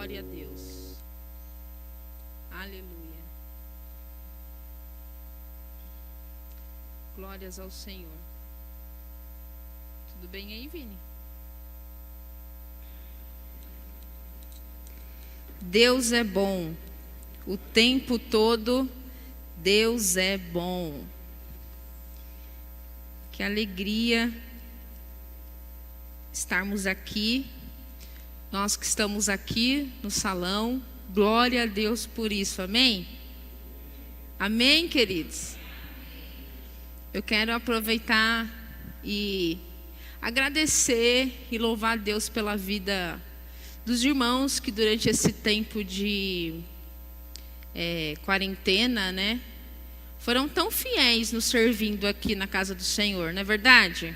Glória a Deus. Aleluia. Glórias ao Senhor. Tudo bem aí, Vini? Deus é bom. O tempo todo, Deus é bom. Que alegria estarmos aqui. Nós que estamos aqui no salão. Glória a Deus por isso. Amém? Amém, queridos? Eu quero aproveitar e agradecer e louvar a Deus pela vida dos irmãos que durante esse tempo de quarentena, né, foram tão fiéis nos servindo aqui na casa do Senhor, não é verdade?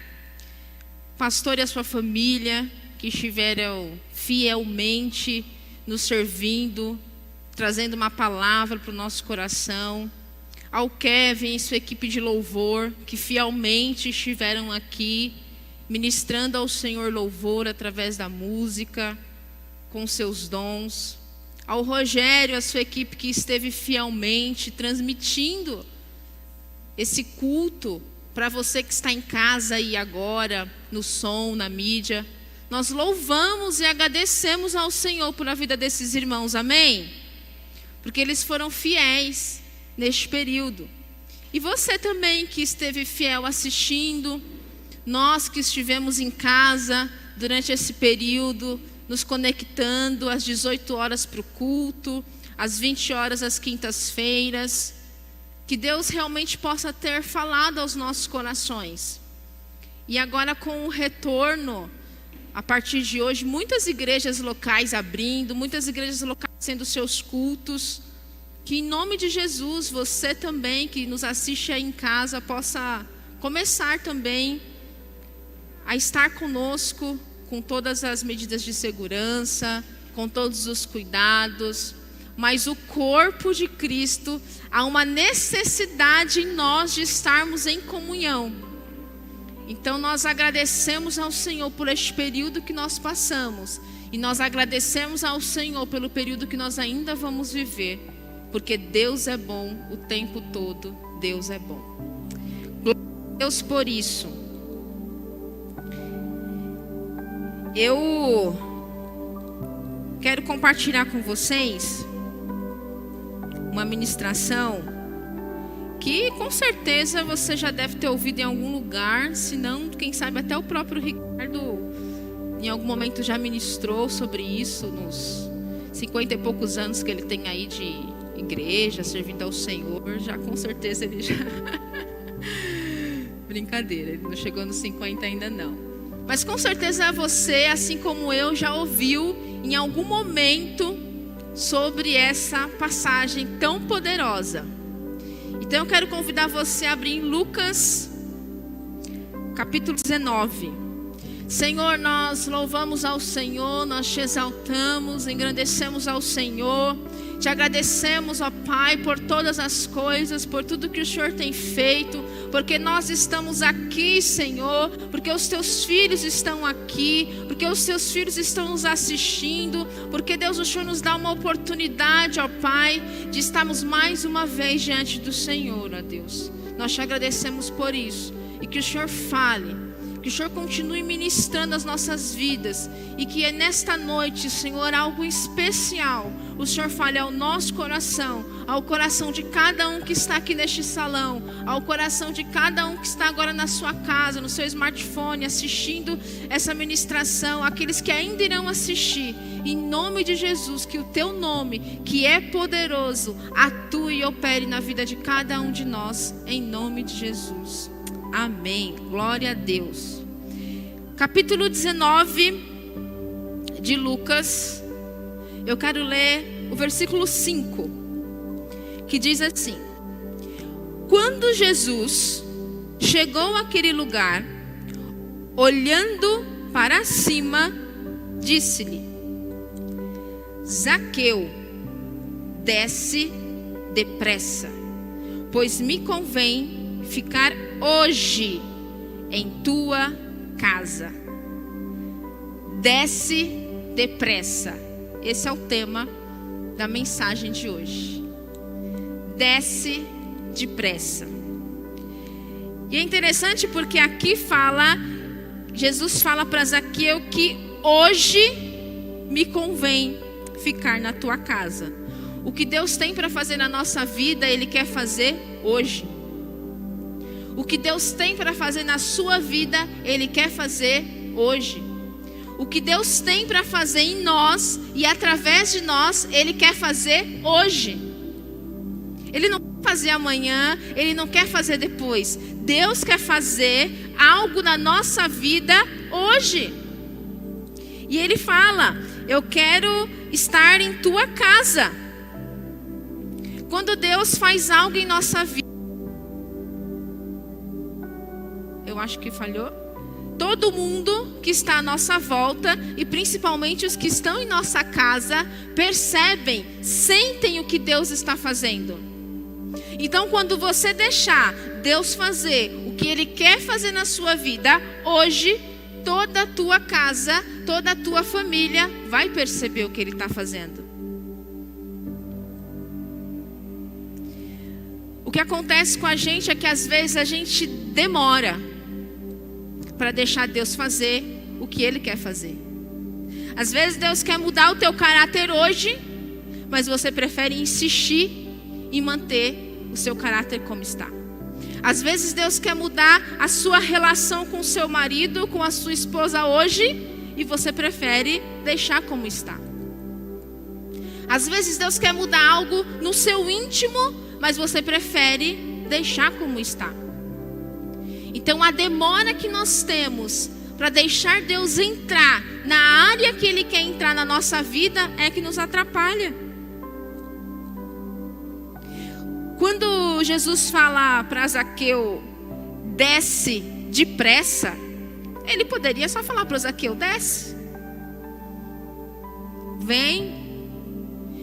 Pastor e a sua família que estiveram fielmente nos servindo, trazendo uma palavra para o nosso coração. Ao Kevin e sua equipe de louvor, que fielmente estiveram aqui, ministrando ao Senhor louvor através da música, com seus dons. Ao Rogério e a sua equipe que esteve fielmente transmitindo esse culto para você que está em casa e agora, no som, na mídia. Nós louvamos e agradecemos ao Senhor por a vida desses irmãos, amém? Porque eles foram fiéis neste período. E você também que esteve fiel assistindo, nós que estivemos em casa durante esse período, nos conectando às 18 horas para o culto, às 20 horas às quintas-feiras, que Deus realmente possa ter falado aos nossos corações. E agora com o retorno, a partir de hoje, muitas igrejas locais abrindo, muitas igrejas locais sendo seus cultos, que em nome de Jesus, você também que nos assiste aí em casa, possa começar também a estar conosco, com todas as medidas de segurança, com todos os cuidados. Mas o corpo de Cristo, há uma necessidade em nós de estarmos em comunhão. Então nós agradecemos ao Senhor por este período que nós passamos. E nós agradecemos ao Senhor pelo período que nós ainda vamos viver. Porque Deus é bom o tempo todo, Deus é bom. Glória a Deus por isso. Eu quero compartilhar com vocês uma ministração que com certeza você já deve ter ouvido em algum lugar, se não, quem sabe até o próprio Ricardo em algum momento já ministrou sobre isso nos 50 e poucos anos que ele tem aí de igreja, servindo ao Senhor, já com certeza ele já... Brincadeira, ele não chegou nos 50 ainda não. Mas com certeza você, assim como eu, já ouviu em algum momento sobre essa passagem tão poderosa. Então eu quero convidar você a abrir em Lucas, capítulo 19. Senhor, nós louvamos ao Senhor, nós te exaltamos, engrandecemos ao Senhor. Te agradecemos, ó Pai, por todas as coisas, por tudo que o Senhor tem feito, porque nós estamos aqui, Senhor, porque os teus filhos estão aqui, porque os teus filhos estão nos assistindo, porque Deus, o Senhor nos dá uma oportunidade, ó Pai, de estarmos mais uma vez diante do Senhor, ó Deus. Nós te agradecemos por isso, e que o Senhor fale, que o Senhor continue ministrando as nossas vidas, e que nesta noite, Senhor, algo especial o Senhor fale ao nosso coração, ao coração de cada um que está aqui neste salão, ao coração de cada um que está agora na sua casa, no seu smartphone, assistindo essa ministração, aqueles que ainda irão assistir. Em nome de Jesus, que o teu nome, que é poderoso, atue e opere na vida de cada um de nós, em nome de Jesus. Amém. Glória a Deus. Capítulo 19 de Lucas. Eu quero ler o versículo 5, que diz assim: Quando Jesus chegou àquele lugar, olhando para cima, disse-lhe: Zaqueu, desce depressa, pois me convém ficar hoje em tua casa. Desce depressa. Esse é o tema da mensagem de hoje. Desce depressa. E é interessante porque aqui Jesus fala para Zaqueu que hoje me convém ficar na tua casa. O que Deus tem para fazer na nossa vida, Ele quer fazer hoje. O que Deus tem para fazer na sua vida, Ele quer fazer hoje. O que Deus tem para fazer em nós e através de nós, Ele quer fazer hoje. Ele não quer fazer amanhã, Ele não quer fazer depois. Deus quer fazer algo na nossa vida hoje. E Ele fala: eu quero estar em tua casa. Quando Deus faz algo em nossa vida, eu acho que falhou. Todo mundo que está à nossa volta, e principalmente os que estão em nossa casa, percebem, sentem o que Deus está fazendo. Então, quando você deixar Deus fazer o que Ele quer fazer na sua vida, hoje, toda a tua casa, toda a tua família vai perceber o que Ele está fazendo. O que acontece com a gente é que às vezes a gente demora para deixar Deus fazer o que Ele quer fazer. Às vezes Deus quer mudar o teu caráter hoje, mas você prefere insistir em manter o seu caráter como está. Às vezes Deus quer mudar a sua relação com o seu marido, com a sua esposa hoje, e você prefere deixar como está. Às vezes Deus quer mudar algo no seu íntimo, mas você prefere deixar como está. Então a demora que nós temos para deixar Deus entrar na área que Ele quer entrar na nossa vida é que nos atrapalha. Quando Jesus fala para Zaqueu, desce depressa, Ele poderia só falar para Zaqueu, desce, vem.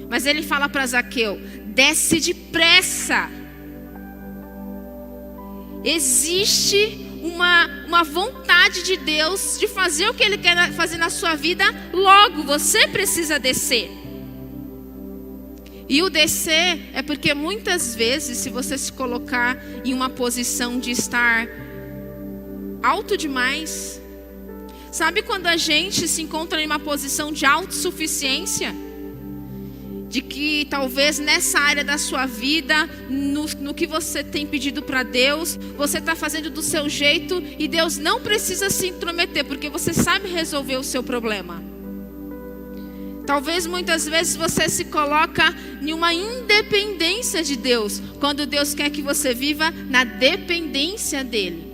Mas Ele fala para Zaqueu, desce depressa. Existe uma vontade de Deus de fazer o que Ele quer fazer na sua vida. Logo, você precisa descer. E o descer é porque muitas vezes, se você se colocar em uma posição de estar alto demais, sabe quando a gente se encontra em uma posição de autossuficiência? De que talvez nessa área da sua vida, no que você tem pedido para Deus, você está fazendo do seu jeito e Deus não precisa se intrometer, porque você sabe resolver o seu problema. Talvez muitas vezes você se coloca em uma independência de Deus, quando Deus quer que você viva na dependência dEle.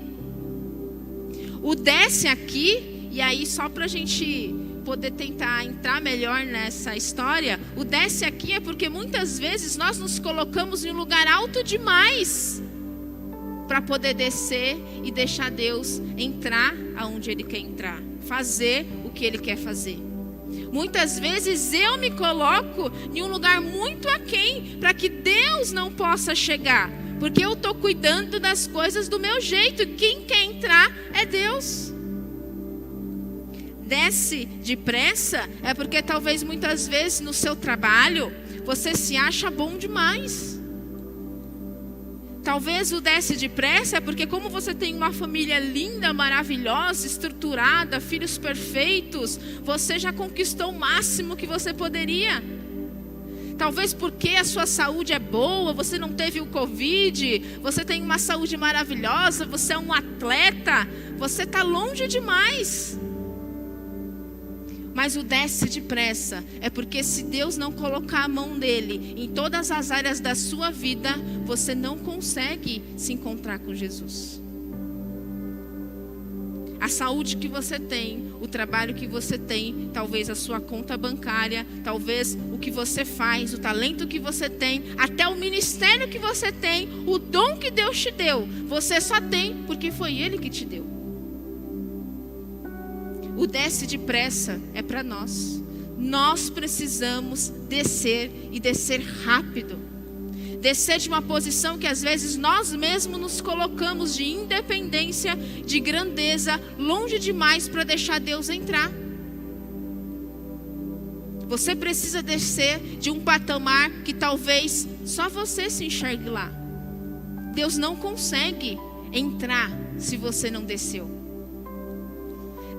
O desce aqui, e aí só para a gente poder tentar entrar melhor nessa história, o desce aqui é porque muitas vezes nós nos colocamos em um lugar alto demais para poder descer e deixar Deus entrar aonde Ele quer entrar, fazer o que Ele quer fazer. Muitas vezes eu me coloco em um lugar muito aquém para que Deus não possa chegar, porque eu estou cuidando das coisas do meu jeito, e quem quer entrar é Deus. Desce depressa é porque talvez muitas vezes no seu trabalho você se acha bom demais. Talvez o desce depressa é porque como você tem uma família linda, maravilhosa, estruturada, filhos perfeitos, você já conquistou o máximo que você poderia. Talvez porque a sua saúde é boa, você não teve o Covid, você tem uma saúde maravilhosa, você é um atleta, você está longe demais. Mas o desce depressa é porque se Deus não colocar a mão dele em todas as áreas da sua vida, você não consegue se encontrar com Jesus. A saúde que você tem, o trabalho que você tem, talvez a sua conta bancária, talvez o que você faz, o talento que você tem, até o ministério que você tem, o dom que Deus te deu, você só tem porque foi Ele que te deu. O desce depressa é para nós. Nós precisamos descer e descer rápido. Descer de uma posição que às vezes nós mesmos nos colocamos de independência, de grandeza, longe demais para deixar Deus entrar. Você precisa descer de um patamar que talvez só você se enxergue lá. Deus não consegue entrar se você não desceu.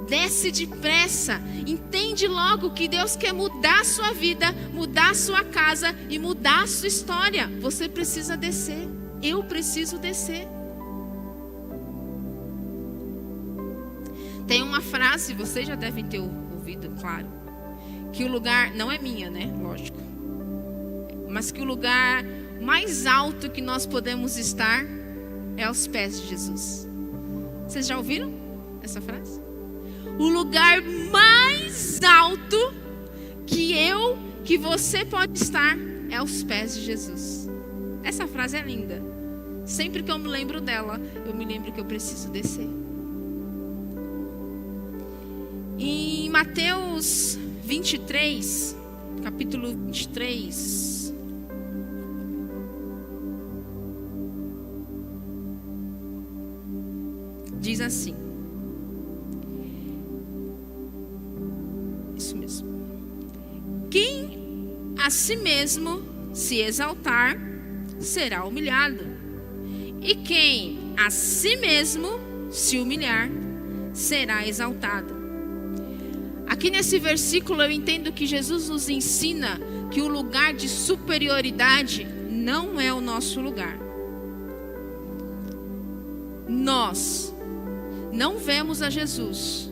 Desce depressa. Entende logo que Deus quer mudar a sua vida, mudar a sua casa e mudar a sua história. Você precisa descer. Eu preciso descer. Tem uma frase, vocês já devem ter ouvido, claro, que o lugar, não é minha, né? Lógico. Mas que o lugar mais alto que nós podemos estar é aos pés de Jesus. Vocês já ouviram essa frase? O lugar mais alto que você pode estar é aos pés de Jesus. Essa frase é linda. Sempre que eu me lembro dela, eu me lembro que eu preciso descer. Em Mateus 23, capítulo 23, diz assim. Isso mesmo. Quem a si mesmo se exaltar, será humilhado. E quem a si mesmo se humilhar, será exaltado. Aqui nesse versículo eu entendo que Jesus nos ensina que o lugar de superioridade não é o nosso lugar. Nós não vemos a Jesus,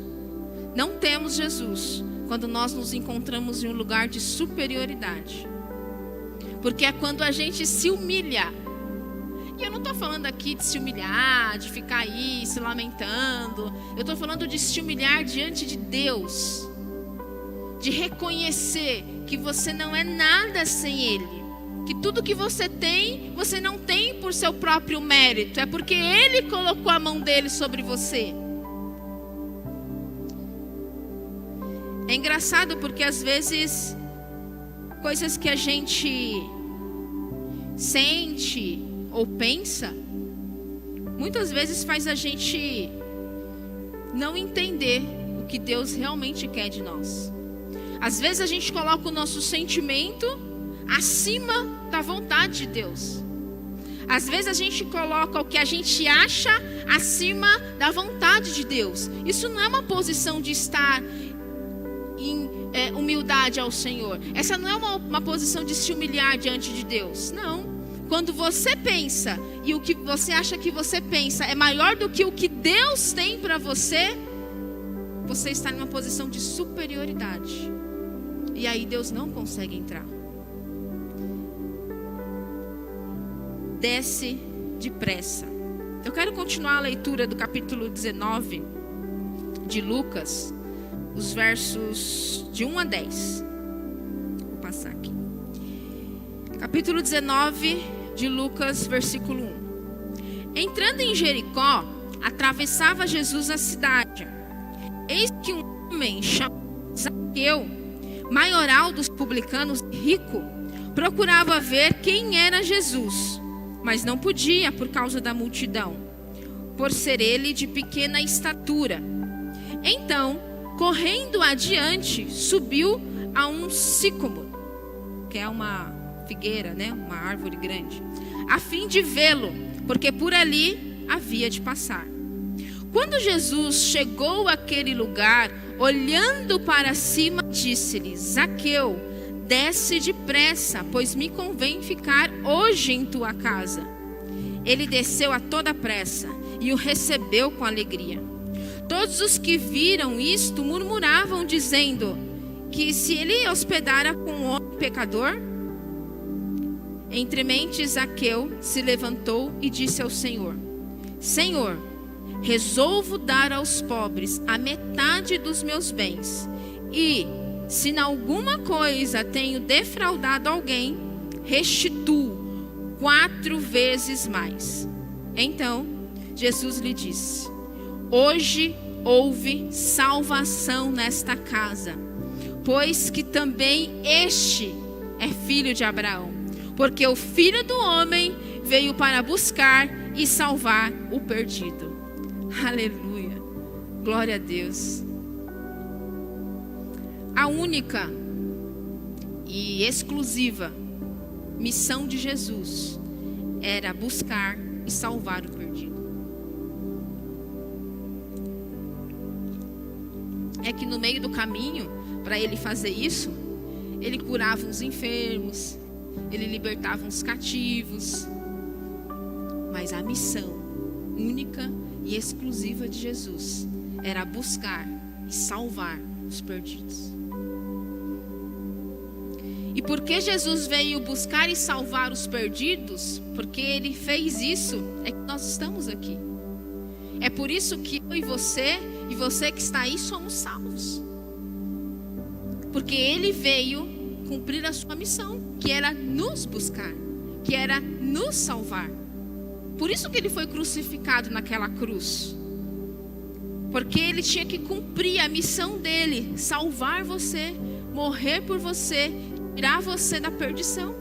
não temos Jesus quando nós nos encontramos em um lugar de superioridade. Porque é quando a gente se humilha. E eu não estou falando aqui de se humilhar, de ficar aí se lamentando. Eu estou falando de se humilhar diante de Deus. De reconhecer que você não é nada sem Ele. Que tudo que você não tem por seu próprio mérito. É porque Ele colocou a mão dele sobre você. É engraçado porque às vezes coisas que a gente sente ou pensa, muitas vezes faz a gente não entender o que Deus realmente quer de nós. Às vezes a gente coloca o nosso sentimento acima da vontade de Deus. Às vezes a gente coloca o que a gente acha acima da vontade de Deus. Isso não é uma posição de estar em humildade ao Senhor. Essa não é uma posição de se humilhar diante de Deus. Não. Quando você pensa e o que você acha que você pensa é maior do que o que Deus tem para você, você está em uma posição de superioridade. E aí Deus não consegue entrar. Desce depressa. Eu quero continuar a leitura do capítulo 19 de Lucas, os versos de 1 a 10. Vou passar aqui. Capítulo 19 de Lucas, versículo 1. Entrando em Jericó, atravessava Jesus a cidade. Eis que um homem chamado Zaqueu, maioral dos publicanos, rico, procurava ver quem era Jesus, mas não podia por causa da multidão, por ser ele de pequena estatura. Então, correndo adiante, subiu a um sicômoro, que é uma figueira, né? Uma árvore grande, a fim de vê-lo, porque por ali havia de passar. Quando Jesus chegou àquele lugar, olhando para cima, disse-lhe: Zaqueu, desce depressa, pois me convém ficar hoje em tua casa. Ele desceu a toda pressa e o recebeu com alegria. Todos os que viram isto murmuravam, dizendo que se ele hospedara com um homem pecador. Entremente Zaqueu se levantou e disse ao Senhor: Senhor, resolvo dar aos pobres a metade dos meus bens, e se em alguma coisa tenho defraudado alguém, restituo 4 vezes mais. Então Jesus lhe disse: hoje houve salvação nesta casa, pois que também este é filho de Abraão, porque o Filho do Homem veio para buscar e salvar o perdido. Aleluia, glória a Deus. A única e exclusiva missão de Jesus era buscar e salvar o perdido. É que no meio do caminho, para ele fazer isso, ele curava uns enfermos, ele libertava uns cativos. Mas a missão única e exclusiva de Jesus era buscar e salvar os perdidos. E por que Jesus veio buscar e salvar os perdidos? Porque ele fez isso, é que nós estamos aqui. É por isso que eu e você que está aí, somos salvos. Porque ele veio cumprir a sua missão, que era nos buscar, que era nos salvar. Por isso que ele foi crucificado naquela cruz. Porque ele tinha que cumprir a missão dele, salvar você, morrer por você, tirar você da perdição.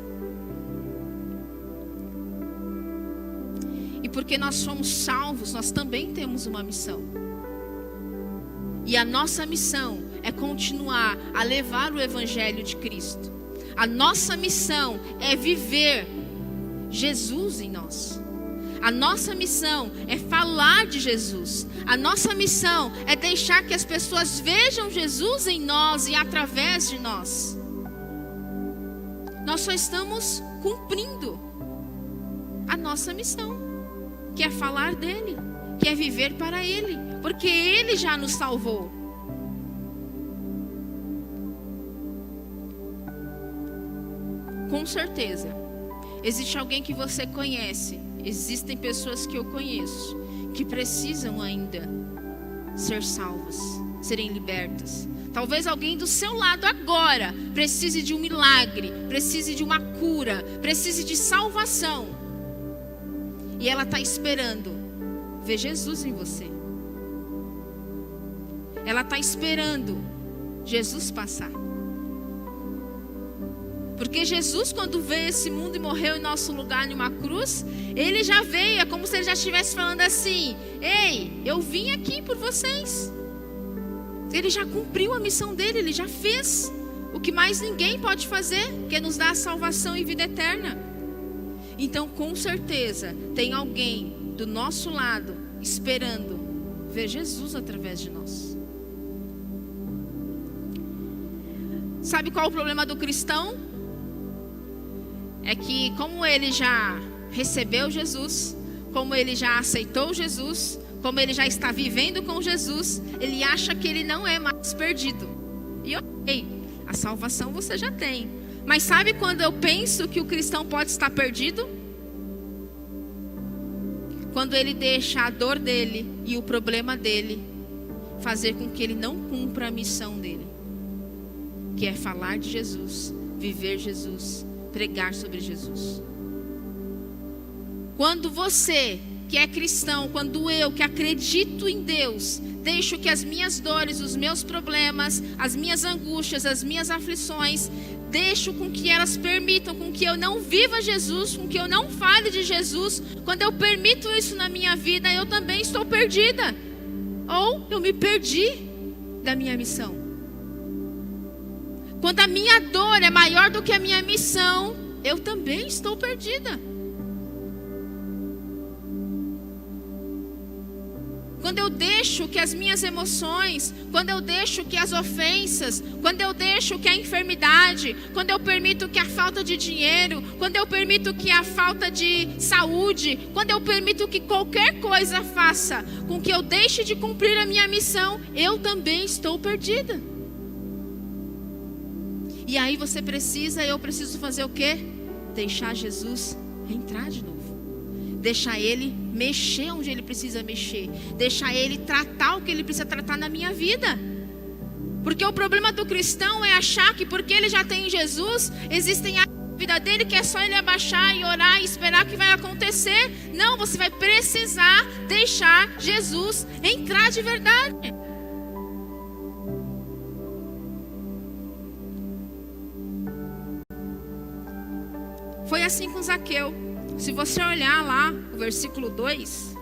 E porque nós somos salvos, nós também temos uma missão. E a nossa missão é continuar a levar o Evangelho de Cristo. A nossa missão é viver Jesus em nós. A nossa missão é falar de Jesus. A nossa missão é deixar que as pessoas vejam Jesus em nós e através de nós. Nós só estamos cumprindo a nossa missão, que é falar dele, que é viver para ele, porque ele já nos salvou. Com certeza, existe alguém que você conhece, existem pessoas que eu conheço, que precisam ainda ser salvas, serem libertas. Talvez alguém do seu lado agora precise de um milagre, precise de uma cura, precise de salvação. E ela está esperando ver Jesus em você. Ela está esperando Jesus passar. Porque Jesus, quando veio esse mundo e morreu em nosso lugar em uma cruz, ele já veio, é como se ele já estivesse falando assim: ei, eu vim aqui por vocês. Ele já cumpriu a missão dele, ele já fez o que mais ninguém pode fazer, que é nos dar a salvação e vida eterna. Então, com certeza, tem alguém do nosso lado esperando ver Jesus através de nós. Sabe qual é o problema do cristão? É que como ele já recebeu Jesus, como ele já aceitou Jesus, como ele já está vivendo com Jesus, ele acha que ele não é mais perdido. E ok, a salvação você já tem. Mas sabe quando eu penso que o cristão pode estar perdido? Quando ele deixa a dor dele e o problema dele fazer com que ele não cumpra a missão dele, que é falar de Jesus, viver Jesus, pregar sobre Jesus. Quando você que é cristão, quando eu que acredito em Deus, deixo que as minhas dores, os meus problemas, as minhas angústias, as minhas aflições, deixo com que elas permitam com que eu não viva Jesus, com que eu não fale de Jesus, quando eu permito isso na minha vida, eu também estou perdida. Ou eu me perdi da minha missão. Quando a minha dor é maior do que a minha missão, eu também estou perdida. Quando eu deixo que as minhas emoções, quando eu deixo que as ofensas, quando eu deixo que a enfermidade, quando eu permito que a falta de dinheiro, quando eu permito que a falta de saúde, quando eu permito que qualquer coisa faça com que eu deixe de cumprir a minha missão, eu também estou perdida. E aí eu preciso fazer o quê? Deixar Jesus entrar de novo. Deixar ele mexer onde ele precisa mexer. Deixar ele tratar o que ele precisa tratar na minha vida. Porque o problema do cristão é achar que porque ele já tem Jesus, existem áreas da vida dele que é só ele abaixar e orar e esperar que vai acontecer. Não, você vai precisar deixar Jesus entrar de verdade. Foi assim com Zaqueu. Se você olhar lá o versículo 2,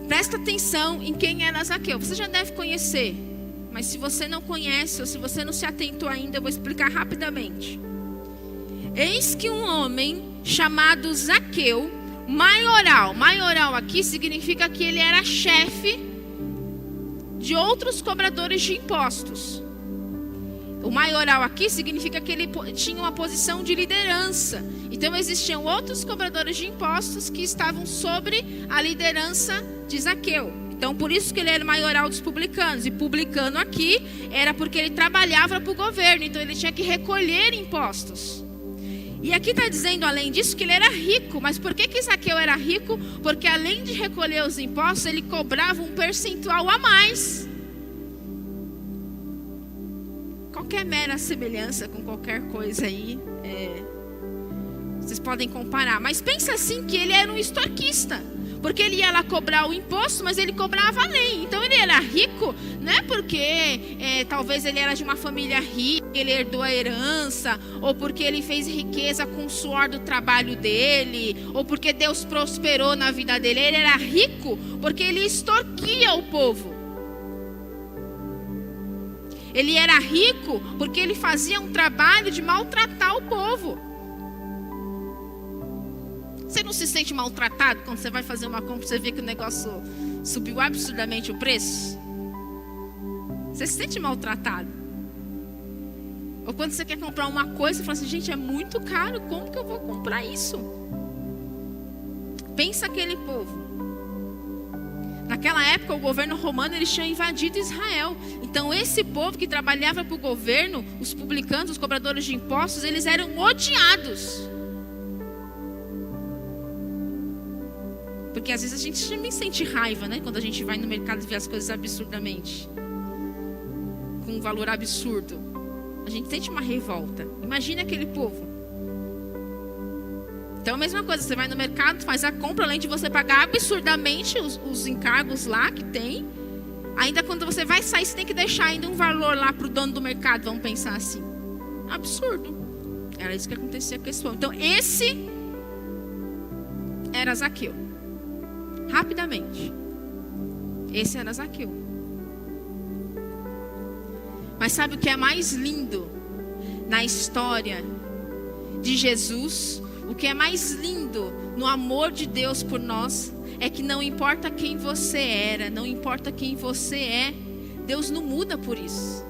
presta atenção em quem era Zaqueu. Você já deve conhecer mas se você não conhece ou se você não se atentou ainda, eu vou explicar rapidamente. Eis que um homem chamado Zaqueu, maioral aqui significa que ele era chefe de outros cobradores de impostos. O maioral aqui significa que ele tinha uma posição de liderança. Então existiam outros cobradores de impostos que estavam sobre a liderança de Zaqueu. Então por isso que ele era o maioral dos publicanos. E publicano aqui era porque ele trabalhava para o governo. Então ele tinha que recolher impostos. E aqui está dizendo, além disso, que ele era rico. Mas por que Zaqueu era rico? Porque além de recolher os impostos, ele cobrava um percentual a mais. Qualquer mera semelhança com qualquer coisa aí, vocês podem comparar. Mas pensa assim, que ele era um extorquista. Porque ele ia lá cobrar o imposto, mas ele cobrava além. Então ele era rico, não é porque talvez ele era de uma família rica, ele herdou a herança, ou porque ele fez riqueza com o suor do trabalho dele, ou porque Deus prosperou na vida dele. Ele era rico porque ele extorquia o povo. Ele era rico porque ele fazia um trabalho de maltratar o povo. Você não se sente maltratado quando você vai fazer uma compra e você vê que o negócio subiu absurdamente o preço? Você se sente maltratado? Ou quando você quer comprar uma coisa, você fala assim, gente, é muito caro, como que eu vou comprar isso? Pensa aquele povo. Naquela época, o governo romano ele tinha invadido Israel. Então, esse povo que trabalhava para o governo, os publicanos, os cobradores de impostos, eles eram odiados. Porque às vezes a gente também sente raiva, né? Quando a gente vai no mercado e vê as coisas absurdamente, com um valor absurdo. A gente sente uma revolta. Imagina aquele povo. Então a mesma coisa, você vai no mercado, faz a compra, além de você pagar absurdamente os encargos lá que tem, ainda quando você vai sair, você tem que deixar ainda um valor lá para o dono do mercado, vamos pensar assim. Absurdo. Era isso que acontecia com esse povo. Então esse era Zaqueu. Rapidamente. Esse era Zaqueu. Mas sabe o que é mais lindo na história de Jesus? O que é mais lindo no amor de Deus por nós é que não importa quem você era, não importa quem você é, Deus não muda por isso.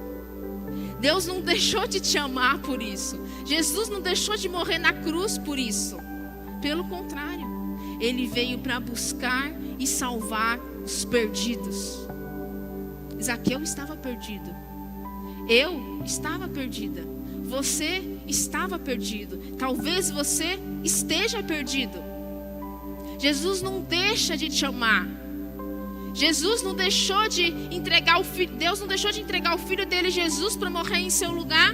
Deus não deixou de te amar por isso. Jesus não deixou de morrer na cruz por isso. Pelo contrário, Ele veio para buscar e salvar os perdidos. Zaqueu estava perdido. Eu estava perdida. Você estava perdido. Talvez você esteja perdido. Jesus não deixa de te amar. Jesus não deixou de entregar o filho. Deus não deixou de entregar o filho dele, Jesus, para morrer em seu lugar.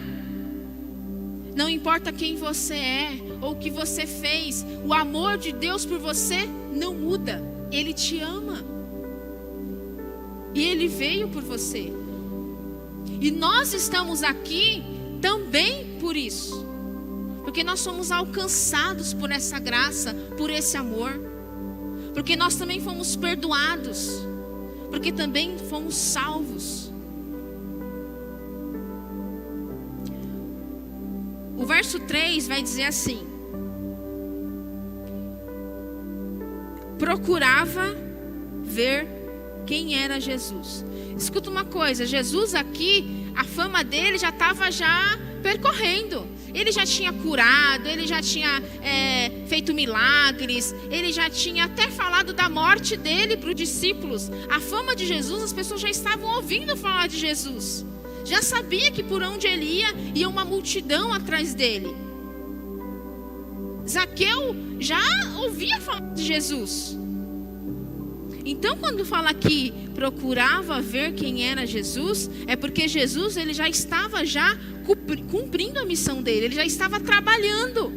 Não importa quem você é ou o que você fez, o amor de Deus por você não muda. Ele te ama. E Ele veio por você. E nós estamos aqui também por isso. Porque nós somos alcançados por essa graça, por esse amor. Porque nós também fomos perdoados. Porque também fomos salvos. O verso 3 vai dizer assim: procurava ver quem era Jesus. Escuta uma coisa, Jesus aqui, a fama dele já estava percorrendo. Ele já tinha curado, ele já tinha feito milagres, ele já tinha até falado da morte dele para os discípulos. A fama de Jesus, as pessoas já estavam ouvindo falar de Jesus. Já sabia que por onde ele ia uma multidão atrás dele. Zaqueu já ouvia falar de Jesus. Então quando fala aqui, procurava ver quem era Jesus, é porque Jesus ele já estava cumprindo a missão dele, ele já estava trabalhando.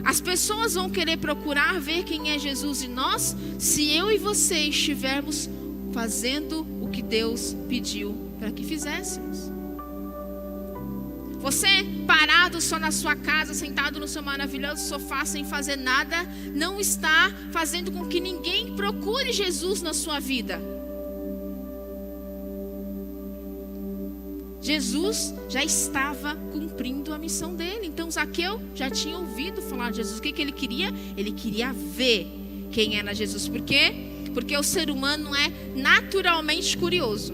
As pessoas vão querer procurar ver quem é Jesus em nós, se eu e você estivermos fazendo o que Deus pediu para que fizéssemos. Você parado só na sua casa, sentado no seu maravilhoso sofá, sem fazer nada, não está fazendo com que ninguém procure Jesus na sua vida. Jesus já estava cumprindo a missão dele. Então Zaqueu já tinha ouvido falar de Jesus. O que ele queria? Ele queria ver quem era Jesus. Por quê? Porque o ser humano é naturalmente curioso.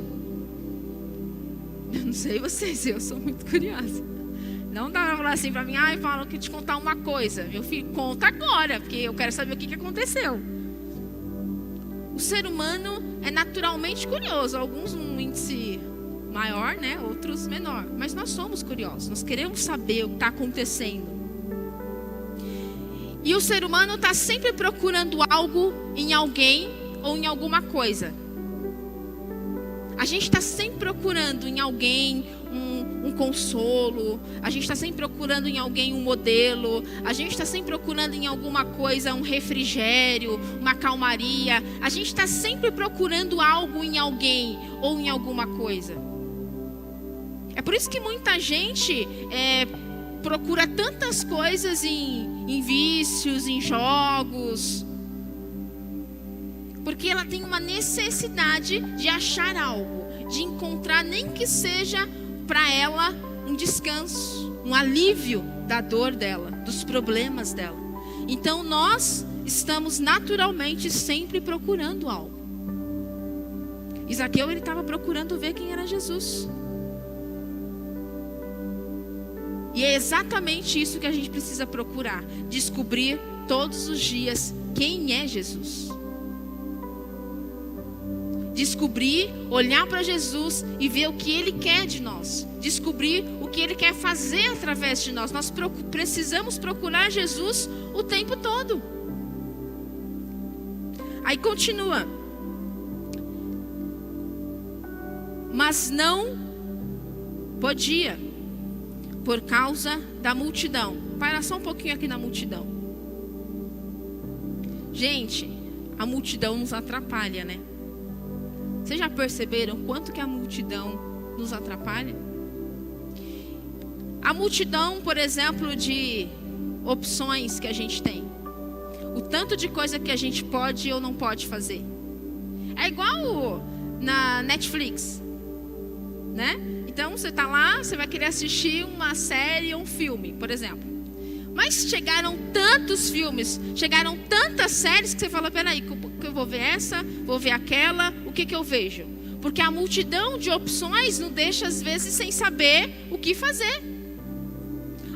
Eu não sei vocês, eu sou muito curiosa. Não dá pra falar assim pra mim, Paulo, eu quero te contar uma coisa. Meu filho, conta agora, porque eu quero saber o que aconteceu. O ser humano é naturalmente curioso. Alguns num índice maior, né? Outros menor. Mas nós somos curiosos. Nós queremos saber o que está acontecendo. E o ser humano está sempre procurando algo em alguém ou em alguma coisa. A gente está sempre procurando em alguém um consolo. A gente está sempre procurando em alguém um modelo. A gente está sempre procurando em alguma coisa um refrigério, uma calmaria. A gente está sempre procurando algo em alguém ou em alguma coisa. É por isso que muita gente procura tantas coisas em vícios, em jogos. Porque ela tem uma necessidade de achar algo, de encontrar, nem que seja para ela um descanso, um alívio da dor dela, dos problemas dela. Então nós estamos naturalmente sempre procurando algo. Zaqueu, ele estava procurando ver quem era Jesus. E é exatamente isso que a gente precisa procurar, descobrir todos os dias quem é Jesus. Descobrir, olhar para Jesus e ver o que Ele quer de nós. Descobrir o que Ele quer fazer através de nós. Nós precisamos procurar Jesus o tempo todo. Aí continua. Mas não podia, por causa da multidão. Para só um pouquinho aqui na multidão. Gente, a multidão nos atrapalha, né? Vocês já perceberam quanto que a multidão nos atrapalha? A multidão, por exemplo, de opções que a gente tem. O tanto de coisa que a gente pode ou não pode fazer. É igual na Netflix, né? Então você está lá, você vai querer assistir uma série ou um filme, por exemplo. Mas chegaram tantos filmes, chegaram tantas séries que você fala, peraí, que eu vou ver essa, vou ver aquela, o que eu vejo? Porque a multidão de opções nos deixa às vezes sem saber o que fazer.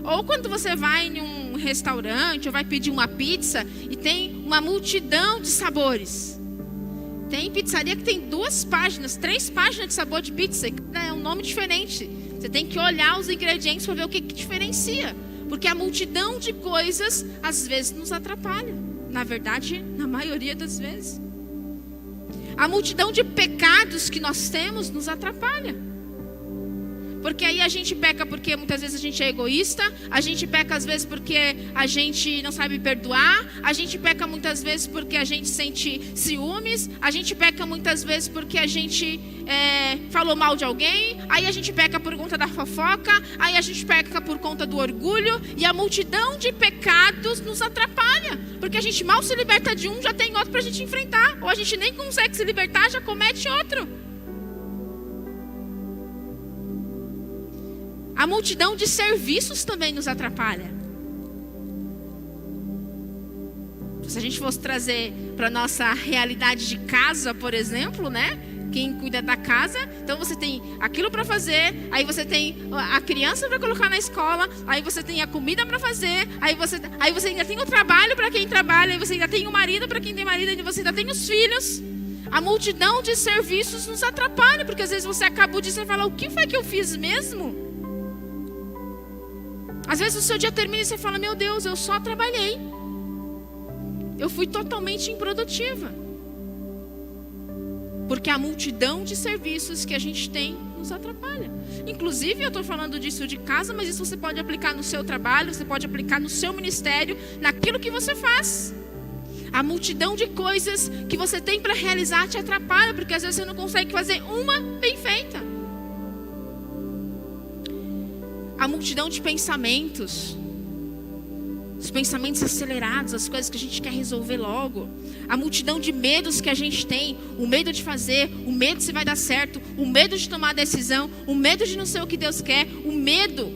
Ou quando você vai em um restaurante ou vai pedir uma pizza e tem uma multidão de sabores. Tem pizzaria que tem 2 páginas, 3 páginas de sabor de pizza, é um nome diferente. Você tem que olhar os ingredientes para ver o que diferencia. Porque a multidão de coisas, às vezes, nos atrapalha. Na verdade, na maioria das vezes. A multidão de pecados que nós temos nos atrapalha. Porque aí a gente peca porque muitas vezes a gente é egoísta. A gente peca às vezes porque a gente não sabe perdoar. A gente peca muitas vezes porque a gente sente ciúmes. A gente peca muitas vezes porque a gente falou mal de alguém. Aí a gente peca por conta da fofoca. Aí a gente peca por conta do orgulho. E a multidão de pecados nos atrapalha. Porque a gente mal se liberta de um, já tem outro para a gente enfrentar. Ou a gente nem consegue se libertar, já comete outro. A multidão de serviços também nos atrapalha. Se a gente fosse trazer para a nossa realidade de casa, por exemplo, né? Quem cuida da casa, então você tem aquilo para fazer, aí você tem a criança para colocar na escola, aí você tem a comida para fazer, aí você ainda tem o trabalho para quem trabalha, aí você ainda tem o marido para quem tem marido, aí você ainda tem os filhos. A multidão de serviços nos atrapalha, porque às vezes você acaba o dia e você fala, o que foi que eu fiz mesmo? Às vezes o seu dia termina e você fala, meu Deus, eu só trabalhei. Eu fui totalmente improdutiva. Porque a multidão de serviços que a gente tem nos atrapalha. Inclusive, eu estou falando disso de casa, mas isso você pode aplicar no seu trabalho, você pode aplicar no seu ministério, naquilo que você faz. A multidão de coisas que você tem para realizar te atrapalha, porque às vezes você não consegue fazer uma bem feita. A multidão de pensamentos. os pensamentos acelerados, as coisas que a gente quer resolver logo, a multidão de medos que a gente tem, o medo de fazer, o medo se vai dar certo, o medo de tomar decisão, o medo de não ser o que Deus quer, o medo,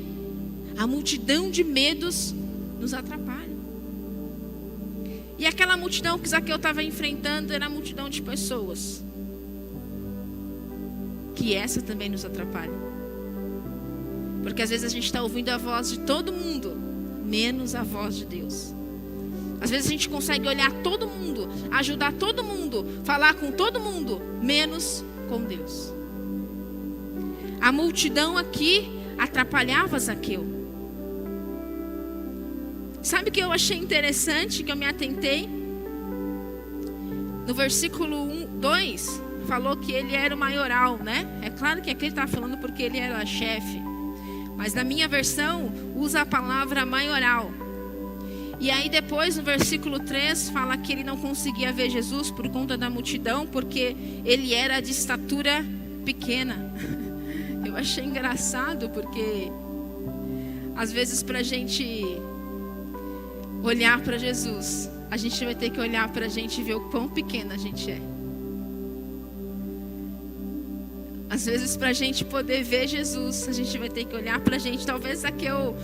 a multidão de medos nos atrapalha. E aquela multidão que Zaqueu estava enfrentando era a multidão de pessoas, que essa também nos atrapalha. Porque às vezes a gente está ouvindo a voz de todo mundo, menos a voz de Deus. Às vezes a gente consegue olhar todo mundo, ajudar todo mundo, falar com todo mundo, menos com Deus. A multidão aqui atrapalhava Zaqueu. Sabe o que eu achei interessante, que eu me atentei? No versículo 2, falou que ele era o maioral, né? É claro que aqui ele estava falando porque ele era chefe. Mas na minha versão, usa a palavra maioral. E aí depois, no versículo 3, fala que ele não conseguia ver Jesus por conta da multidão, porque ele era de estatura pequena. Eu achei engraçado, porque às vezes para a gente olhar para Jesus, a gente vai ter que olhar para a gente e ver o quão pequena a gente é. Às vezes para a gente poder ver Jesus, a gente vai ter que olhar para a gente. Talvez Zaqueu,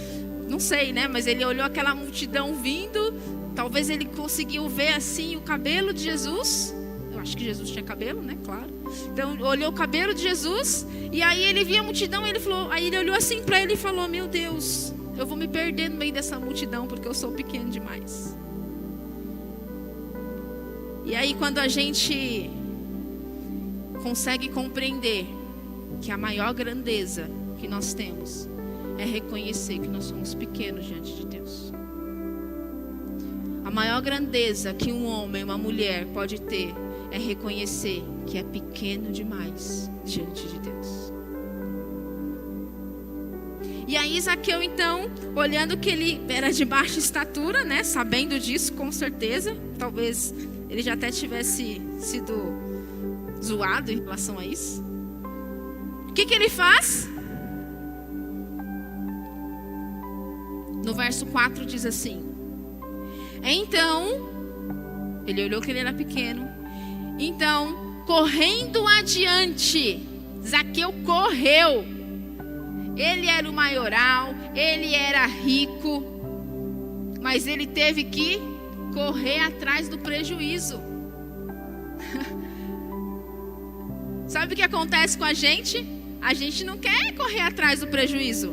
não sei, né? Mas ele olhou aquela multidão vindo. Talvez ele conseguiu ver assim o cabelo de Jesus. Eu acho que Jesus tinha cabelo, né? Claro. Então olhou o cabelo de Jesus. E aí ele via a multidão. Ele falou, aí ele olhou assim para ele e falou: meu Deus, eu vou me perder no meio dessa multidão porque eu sou pequeno demais. E aí quando a gente consegue compreender que a maior grandeza que nós temos é reconhecer que nós somos pequenos diante de Deus. A maior grandeza que um homem e uma mulher pode ter é reconhecer que é pequeno demais diante de Deus. E aí Zaqueu então, olhando que ele era de baixa estatura, né, sabendo disso com certeza, talvez ele já até tivesse sido zoado em relação a isso. O que ele faz? No verso 4 diz assim: então, ele olhou que ele era pequeno. Então, correndo adiante, Zaqueu correu. Ele era o maioral, ele era rico, mas ele teve que correr atrás do prejuízo. Sabe o que acontece com a gente? A gente não quer correr atrás do prejuízo.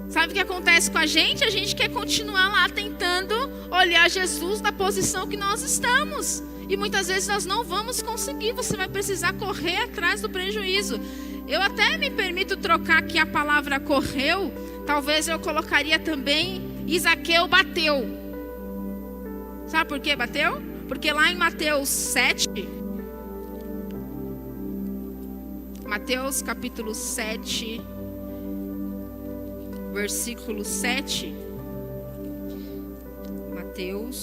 Sabe o que acontece com a gente? A gente quer continuar lá tentando olhar Jesus da posição que nós estamos. E muitas vezes nós não vamos conseguir. Você vai precisar correr atrás do prejuízo. Eu até me permito trocar aqui a palavra correu. Talvez eu colocaria também Zaqueu bateu. Sabe por que bateu? Porque lá em Mateus 7... Mateus capítulo 7, versículo 7. Mateus